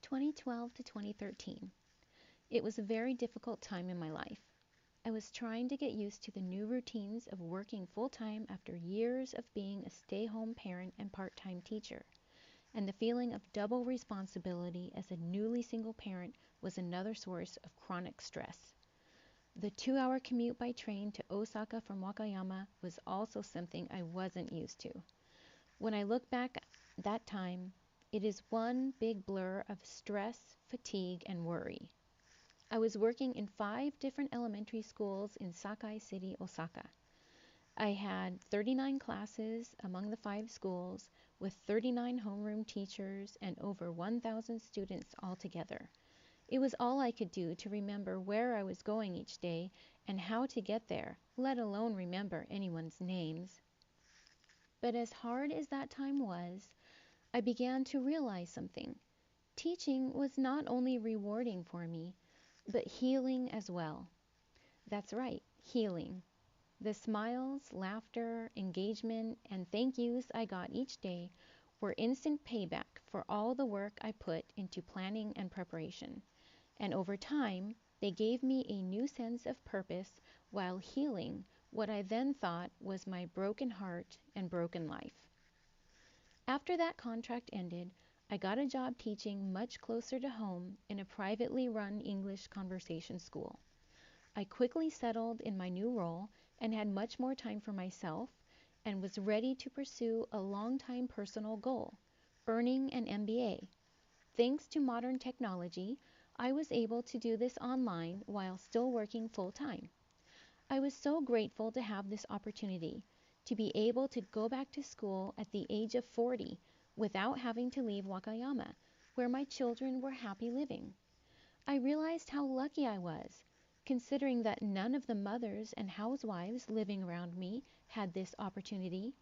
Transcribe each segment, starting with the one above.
2012 to 2013. It was a very difficult time in my life. I was trying to get used to the new routines of working full-time after years of being a stay-home parent and part-time teacher, and the feeling of double responsibility as a newly single parent was another source of chronic stress. The 2-hour commute by train to Osaka from Wakayama was also something I wasn't used to. When I look back at that time, it is one big blur of stress, fatigue, and worry. I was working in 5 different elementary schools in Sakai City, Osaka. I had 39 classes among the 5 schools with 39 homeroom teachers and over 1,000 students altogether. It was all I could do to remember where I was going each day and how to get there, let alone remember anyone's names. But as hard as that time was, I began to realize something. Teaching was not only rewarding for me, but healing as well. That's right, healing. The smiles, laughter, engagement, and thank yous I got each day were instant payback for all the work I put into planning and preparation. And over time, they gave me a new sense of purpose while healing what I then thought was my broken heart and broken life. After that contract ended, I got a job teaching much closer to home in a privately run English conversation school. I quickly settled in my new role and had much more time for myself and was ready to pursue a long-time personal goal, earning an MBA. Thanks to modern technology, I was able to do this online while still working full-time. I was so grateful to have this opportunity, to be able to go back to school at the age of 40 without having to leave Wakayama, where my children were happy living. I realized how lucky I was, considering that none of the mothers and housewives living around me had this opportunity.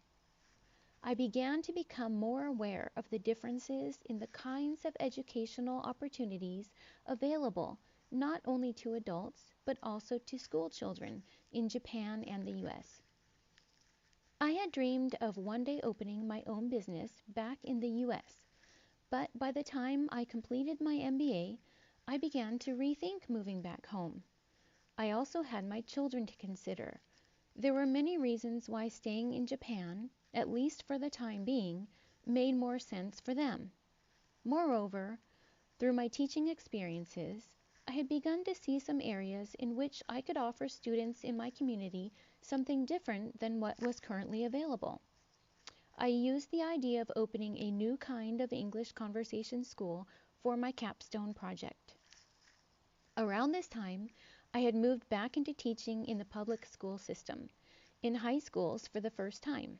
I began to become more aware of the differences in the kinds of educational opportunities available not only to adults but also to school children in Japan and the US. I had dreamed of one day opening my own business back in the US, but by the time I completed my MBA, I began to rethink moving back home. I also had my children to consider. There were many reasons why staying in Japan, at least for the time being, made more sense for them. Moreover, through my teaching experiences, I had begun to see some areas in which I could offer students in my community something different than what was currently available. I used the idea of opening a new kind of English conversation school for my capstone project. Around this time, I had moved back into teaching in the public school system, in high schools for the first time.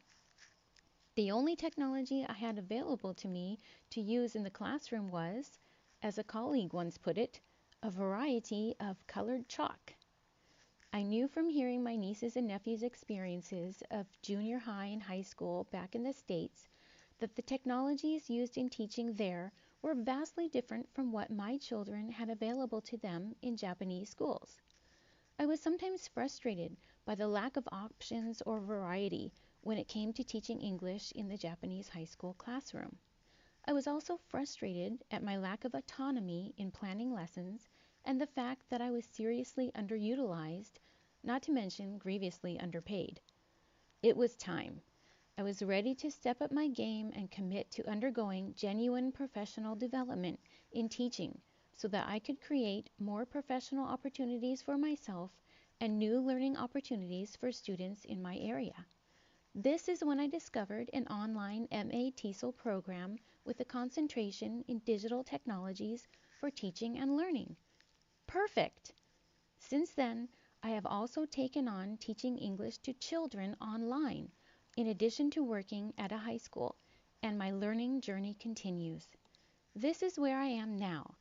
The only technology I had available to me to use in the classroom was, as a colleague once put it, a variety of colored chalk. I knew from hearing my nieces and nephews' experiences of junior high and high school back in the States that the technologies used in teaching there were vastly different from what my children had available to them in Japanese schools. I was sometimes frustrated by the lack of options or variety when it came to teaching English in the Japanese high school classroom. I was also frustrated at my lack of autonomy in planning lessons and the fact that I was seriously underutilized, not to mention grievously underpaid. It was time. I was ready to step up my game and commit to undergoing genuine professional development in teaching so that I could create more professional opportunities for myself and new learning opportunities for students in my area. This is when I discovered an online MA TESOL program with a concentration in digital technologies for teaching and learning. Perfect! Since then, I have also taken on teaching English to children online, in addition to working at a high school, and my learning journey continues. This is where I am now,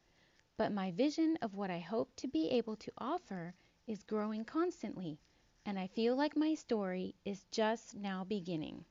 but my vision of what I hope to be able to offer is growing constantly, and I feel like my story is just now beginning.